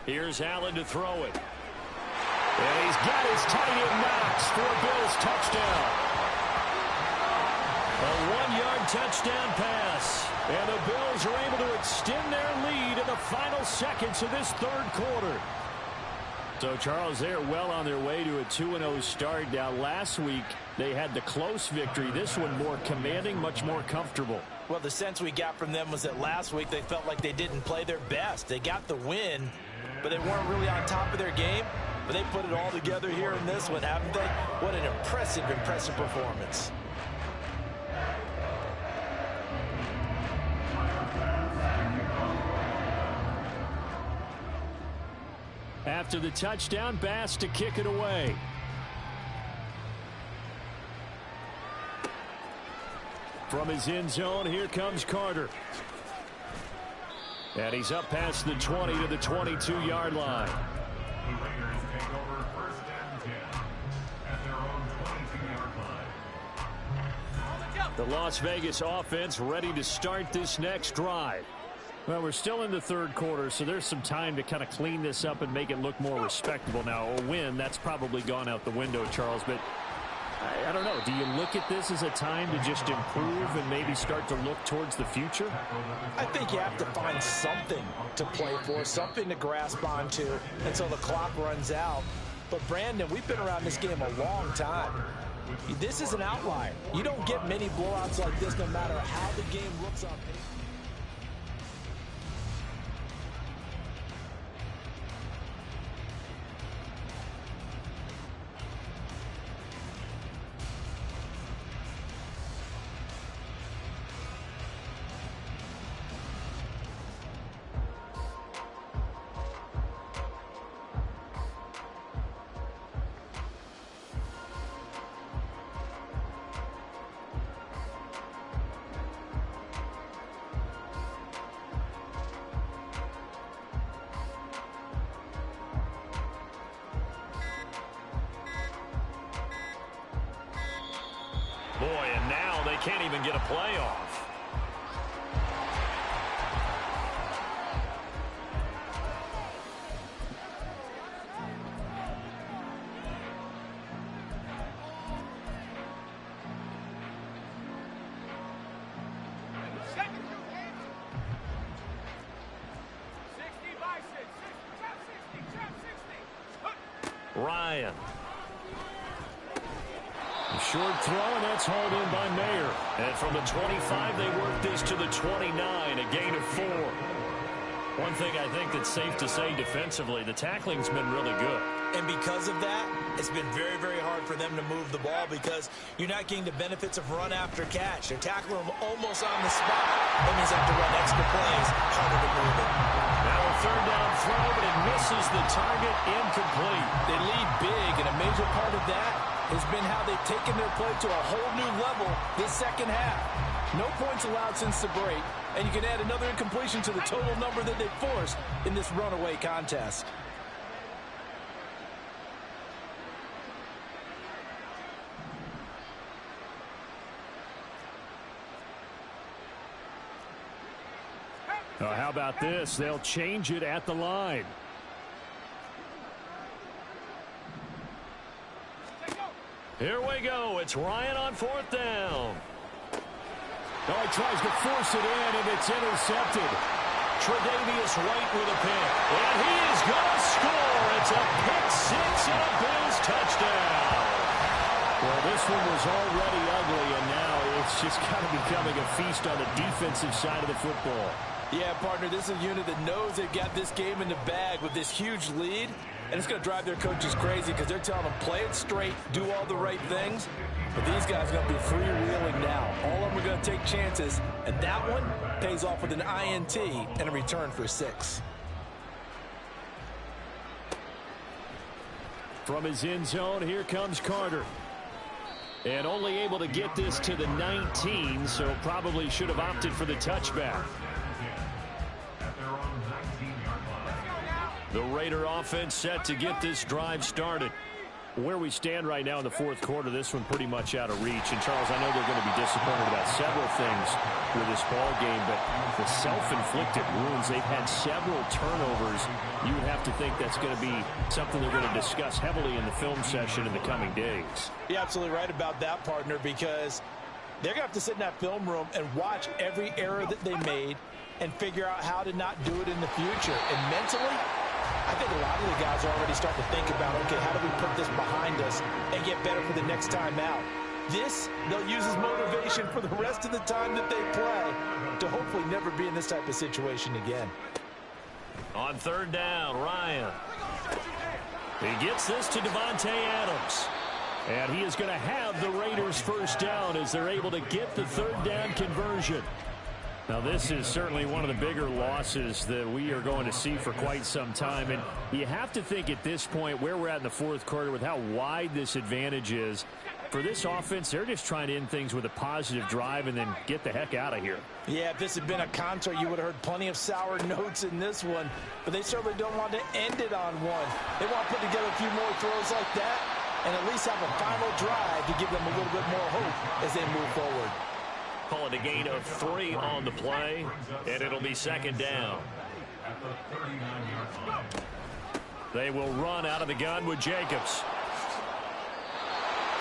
Here's Allen to throw it. And he's got his tight end Knox for a Bills touchdown. A 1-yard touchdown pass. And the Bills are able to extend their lead in the final seconds of this third quarter. So, Charles, they are well on their way to a 2-0 start. Now, last week, they had the close victory. This one more commanding, much more comfortable. Well, the sense we got from them was that last week they felt like they didn't play their best. They got the win, but they weren't really on top of their game. But they put it all together here in this one, haven't they? What an impressive performance. After the touchdown, Bass to kick it away. From his end zone, here comes Carter. And he's up past the 20 to the 22-yard line. The Raiders take over first and 10 at their own 22-yard line. The Las Vegas offense ready to start this next drive. Well, we're still in the third quarter, so there's some time to kind of clean this up and make it look more respectable. Now, a win, that's probably gone out the window, Charles, but I don't know. Do you look at this as a time to just improve and maybe start to look towards the future? I think you have to find something to play for, something to grasp onto until the clock runs out. But, Brandon, we've been around this game a long time. This is an outlier. You don't get many blowouts like this no matter how the game looks on paper. Boy, and now they can't even get a play off. Ryan. A short throw, and that's hauled in by Mayer. And from the 25, they work this to the 29, a gain of 4. One thing I think that's safe to say defensively, the tackling's been really good. And because of that, it's been very, very hard for them to move the ball because you're not getting the benefits of run after catch. They're tackling them almost on the spot. That means they have to run extra plays, harder to move it. Now a third down throw, but it misses the target, incomplete. They lead big, and a major part of that has been how they've taken their play to a whole new level this second half. No points allowed since the break, and you can add another incompletion to the total number that they forced in this runaway contest. Oh, how about this? They'll change it at the line. Here we go. It's Ryan on fourth down. Oh, he tries to force it in, and it's intercepted. Tre'Davious White with a pick. And he is going to score. It's a pick six and a Bills touchdown. Well, this one was already ugly, and now it's just kind of becoming a feast on the defensive side of the football. Yeah, partner, this is a unit that knows they've got this game in the bag with this huge lead, and it's going to drive their coaches crazy because they're telling them play it straight, do all the right things. But these guys are going to be freewheeling now. All of them are going to take chances, and that one pays off with an INT and a return for 6. From his end zone, here comes Carter. And only able to get this to the 19, so probably should have opted for the touchback. The Raider offense set to get this drive started. Where we stand right now in the fourth quarter, this one pretty much out of reach. And, Charles, I know they're going to be disappointed about several things with this ball game, but the self-inflicted wounds, they've had several turnovers. You would have to think that's going to be something they're going to discuss heavily in the film session in the coming days. You're absolutely right about that, partner, because they're going to have to sit in that film room and watch every error that they made and figure out how to not do it in the future. And mentally, I think a lot of the guys are already starting to think about, okay, how do we put this behind us and get better for the next time out? This, they'll use as motivation for the rest of the time that they play to hopefully never be in this type of situation again. On third down, Ryan. He gets this to Devontae Adams. And he is going to have the Raiders first down as they're able to get the third down conversion. Now, this is certainly one of the bigger losses that we are going to see for quite some time. And you have to think at this point where we're at in the fourth quarter with how wide this advantage is. For this offense, they're just trying to end things with a positive drive and then get the heck out of here. Yeah, if this had been a concert, you would have heard plenty of sour notes in this one. But they certainly don't want to end it on one. They want to put together a few more throws like that and at least have a final drive to give them a little bit more hope as they move forward. Call it a gain of 3 on the play, and it'll be second down. They will run out of the gun with Jacobs.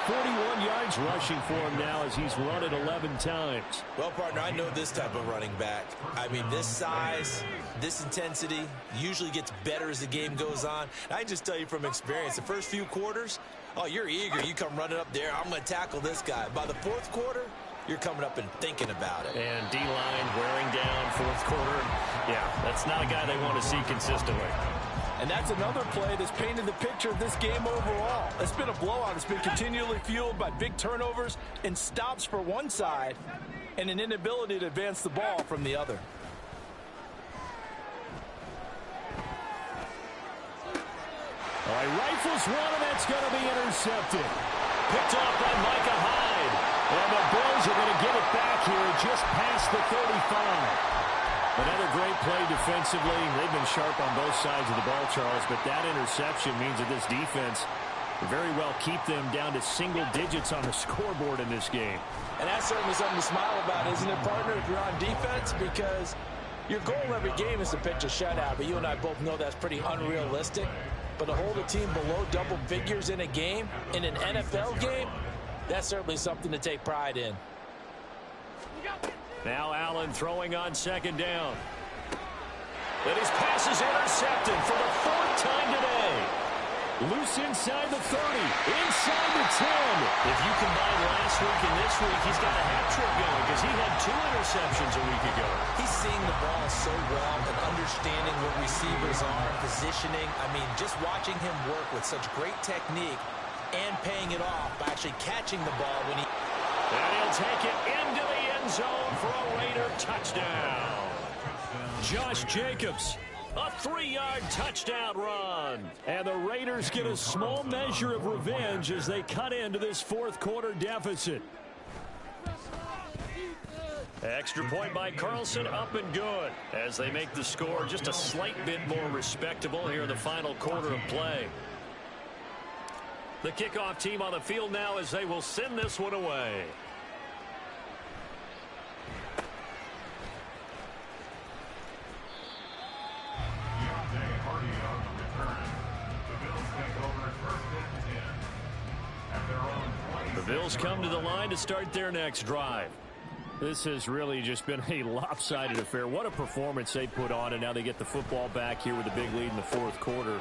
41 yards rushing for him now as he's run it 11 times. Well, partner, I know this type of running back. I mean, this size, this intensity usually gets better as the game goes on. I can just tell you from experience, the first few quarters, oh, you're eager. You come running up there, I'm going to tackle this guy. By the fourth quarter, you're coming up and thinking about it. And D-line wearing down fourth quarter. Yeah, that's not a guy they want to see consistently. And that's another play that's painted the picture of this game overall. It's been a blowout. It's been continually fueled by big turnovers and stops for one side and an inability to advance the ball from the other. All right, rifles one, and that's going to be intercepted. Picked off by Micah Hyde. And the Bills are going to get it back here just past the 35. Another great play defensively. They've been sharp on both sides of the ball, Charles, but that interception means that this defense very well keep them down to single digits on the scoreboard in this game. And that's certainly something to smile about, isn't it, partner, if you're on defense? Because your goal every game is to pitch a shutout, but you and I both know that's pretty unrealistic. But to hold a team below double figures in a game, in an NFL game, that's certainly something to take pride in. Now Allen throwing on second down. And his pass is intercepted for the 4th time today. Loose inside the 30, inside the 10. If you combine last week and this week, he's got a hat trick going because he had 2 interceptions a week ago. He's seeing the ball so well and understanding what receivers are, positioning. I mean, just watching him work with such great technique and paying it off by actually catching the ball when he... And he'll take it into the end zone for a Raider touchdown. Josh Jacobs, a 3-yard touchdown run. And the Raiders get a small measure of revenge as they cut into this fourth quarter deficit. Extra point by Carlson, up and good as they make the score just a slight bit more respectable here in the final quarter of play. The kickoff team on the field now as they will send this one away. The Bills come to the line to start their next drive. This has really just been a lopsided affair. What a performance they put on, and now they get the football back here with a big lead in the fourth quarter.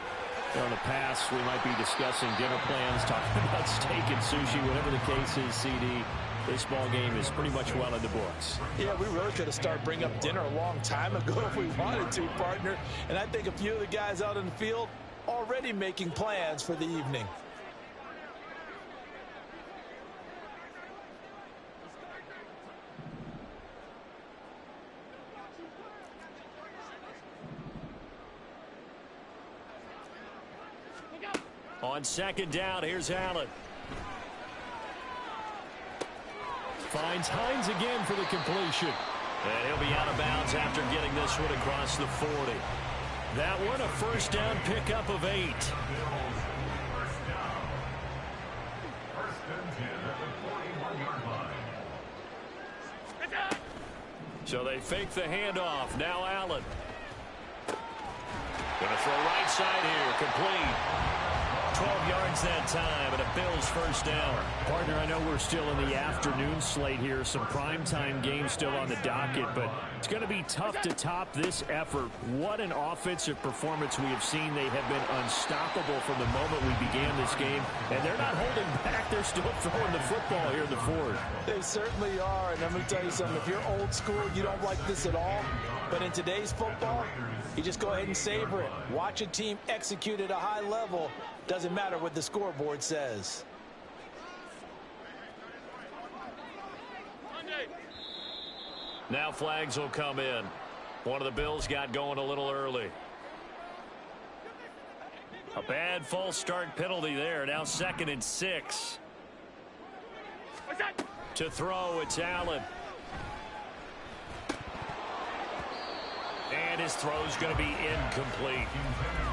In the past, we might be discussing dinner plans, talking about steak and sushi, whatever the case is, CD. This ball game is pretty much well in the books. Yeah, we really could have started bringing up dinner a long time ago if we wanted to, partner. And I think a few of the guys out in the field already making plans for the evening. On second down, here's Allen. Finds Hines again for the completion. And he'll be out of bounds after getting this one across the 40. That one a first down pickup of 8. So they fake the handoff. Now Allen. Gonna throw right side here. Complete. 12 yards that time, and a Bills first down. Partner, I know we're still in the afternoon slate here. Some primetime games still on the docket, but it's going to be tough to top this effort. What an offensive performance we have seen. They have been unstoppable from the moment we began this game, and they're not holding back. They're still throwing the football here in the fourth. They certainly are, and let me tell you something. If you're old school, you don't like this at all. But in today's football, you just go ahead and savor it. Watch a team execute at a high level. Doesn't matter what the scoreboard says. Now flags will come in. One of the Bills got going a little early. A bad false start penalty there. Now 2nd and 6. To throw, it's Allen. And his throw's going to be incomplete.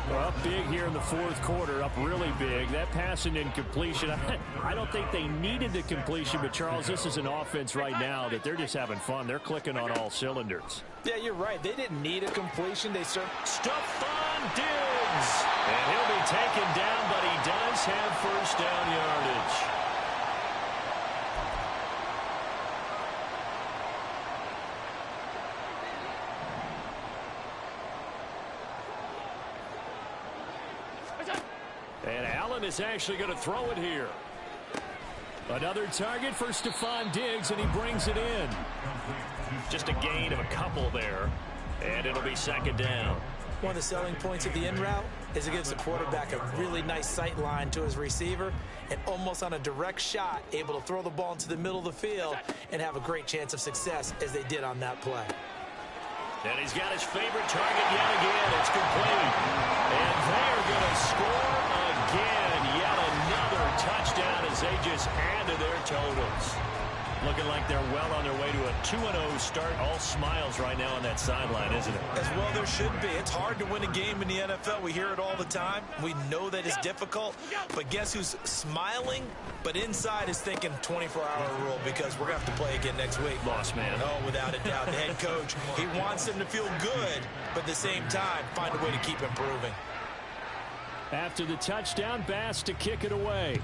Well, up big here in the fourth quarter, up really big. That pass and incompletion, I don't think they needed the completion, but Charles, this is an offense right now that they're just having fun. They're clicking on all cylinders. Yeah, you're right. They didn't need a completion. They Stephon Diggs. And he'll be taken down, but he does have first down yardage. And Allen is actually going to throw it here. Another target for Stephon Diggs, and he brings it in. Just a gain of a couple there, and it'll be 2nd down. One of the selling points of the in route is it gives the quarterback a really nice sight line to his receiver, and almost on a direct shot, able to throw the ball into the middle of the field and have a great chance of success as they did on that play. And he's got his favorite target yet again. It's complete. And they're going to score again. Yet another touchdown as they just add to their totals. Looking like they're well on their way to a 2-0 start. All smiles right now on that sideline, isn't it? As well there should be. It's hard to win a game in the NFL. We hear it all the time. We know that it's difficult. But guess who's smiling? But inside is thinking 24-hour rule because we're going to have to play again next week. Boss man. Oh, without a doubt. The head coach, he wants them to feel good, but at the same time, find a way to keep improving. After the touchdown, Bass to kick it away.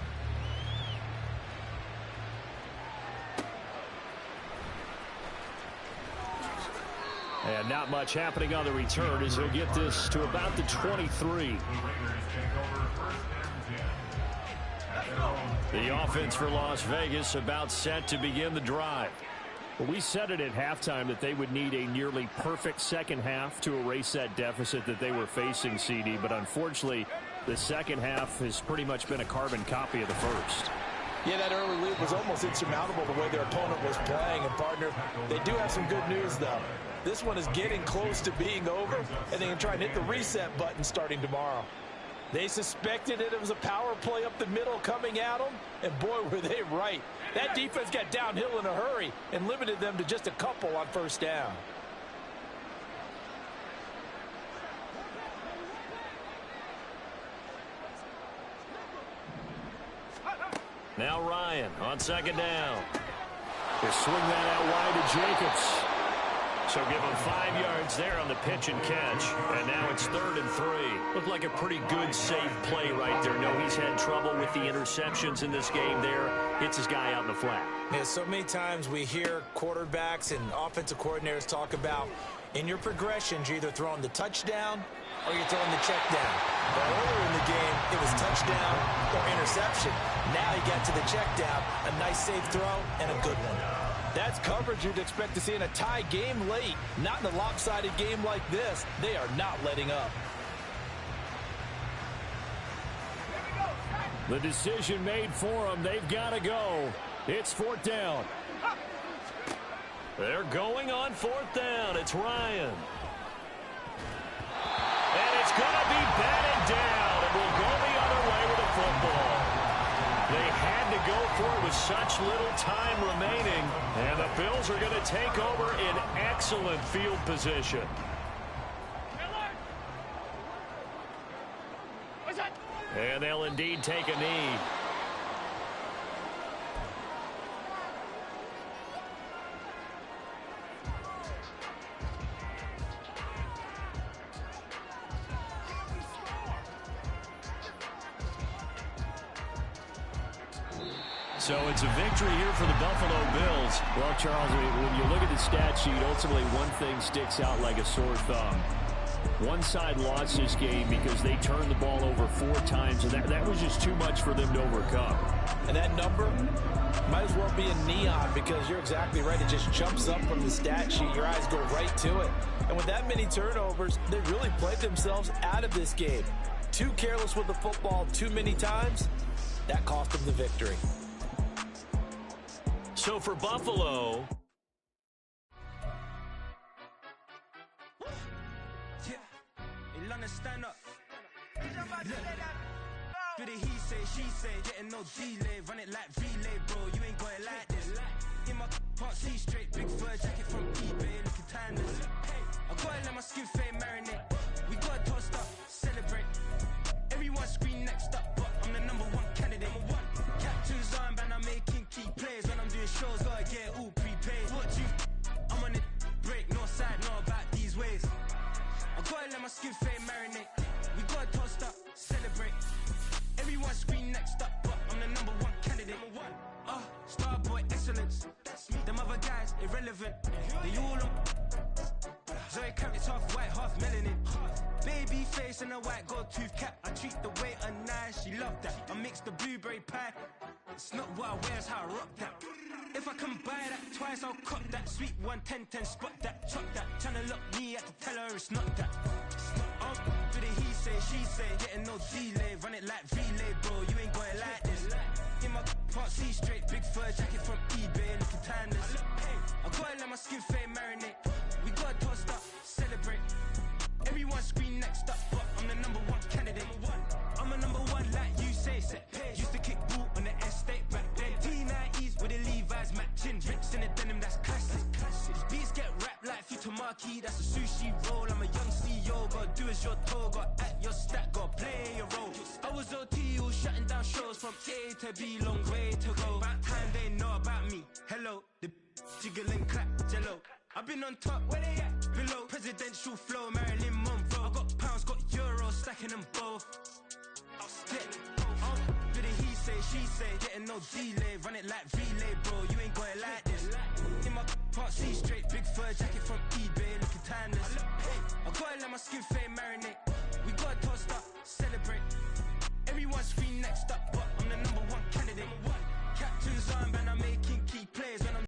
And not much happening on the return as he'll get this to about the 23. The offense for Las Vegas about set to begin the drive. Well, we said it at halftime that they would need a nearly perfect second half to erase that deficit that they were facing, CD. But unfortunately, the second half has pretty much been a carbon copy of the first. Yeah, that early lead was almost insurmountable the way their opponent was playing. And, partner, they do have some good news, though. This one is getting close to being over, and they can try and hit the reset button starting tomorrow. They suspected it was a power play up the middle coming at them, and boy, were they right. That defense got downhill in a hurry and limited them to just a couple on first down. Now Ryan on second down. They swing that out wide to Jacobs. So give him 5 yards there on the pitch and catch. And now it's 3rd and 3. Looked like a pretty good, safe play right there. No, he's had trouble with the interceptions in this game there. Hits his guy out in the flat. Yeah, so many times we hear quarterbacks and offensive coordinators talk about in your progressions, you're either throwing the touchdown or you're throwing the check down. But earlier in the game, it was touchdown or interception. Now he got to the check down, a nice safe throw, and a good one. That's coverage you'd expect to see in a tie game late. Not in a lopsided game like this. They are not letting up. The decision made for them. They've got to go. It's 4th down. They're going on 4th down. It's Ryan. And it's going to be batted down. And we'll go the other way with the football. They had to go for it with such little time remaining. And the Bills are going to take over in excellent field position. And they'll indeed take a knee. So it's a victory here for the Buffalo Bills. Well, Charles, when you look at the stat sheet, ultimately one thing sticks out like a sore thumb. One side lost this game because they turned the ball over 4 times, and that was just too much for them to overcome. And that number might as well be in neon because you're exactly right. It just jumps up from the stat sheet. Your eyes go right to it. And with that many turnovers, they really played themselves out of this game. Too careless with the football too many times. That cost them the victory. So for Buffalo, stand up. Do the he say, she say, getting no delay, run it like relay, bro. You ain't got it like this. In my can't see straight, big fur jacket from eBay, looking timeless. I gotta let my skin fade marinate. We gotta toast up, celebrate. Everyone scream next up, but I'm the #1 candidate. Captain's armband, I'm making key plays. When I'm doing shows, gotta get all prepaid. What you? I'm on it, break, no side, no about these ways. I gotta let my skin fade marinate. We gotta toast up, celebrate. Everyone scream next up, but I'm the #1 candidate. Starboy excellence. Them other guys irrelevant. They all on. Zoe Kravitz half white, half melanin. Baby face and a white gold tooth cap. I treat the waiter nice, she love that. I mix the blueberry pie. It's not what I wear, it's how I rock that. If I can buy that twice, I'll cop that. Sweet 110, spot that, chop that. Tryna lock me at the tell her it's not that. Do the he say, she say, getting no delay. Run it like relay, bro, you ain't got it like this. In my can't see straight, big fur jacket from eBay, looking timeless. I gotta let my skin fade marinate. We gotta toast up, celebrate. Everyone scream next up, but I'm the #1 candidate. I'm a #1 like you say, set pace. Used to kick ball on the estate back then. T90s with the Levi's matching. Rips in the denim, that's classic. These beats get wrapped like Futamaki, that's a sushi roll. I'm a young CEO, gotta do as you're told. Gotta act your stat, gotta play your role. I was OT, all shutting down shows from A to B, long way to go. About time they know about me. Hello, the jiggle and clap, jello. I've been on top, where they at? Below, presidential flow, Marilyn Monroe. I got pounds, got euros, stacking them both. Do the he say, she say, getting no delay, run it like relay, bro. You ain't got it like this. In my can't see straight, big fur jacket from eBay, looking timeless. I gotta let my skin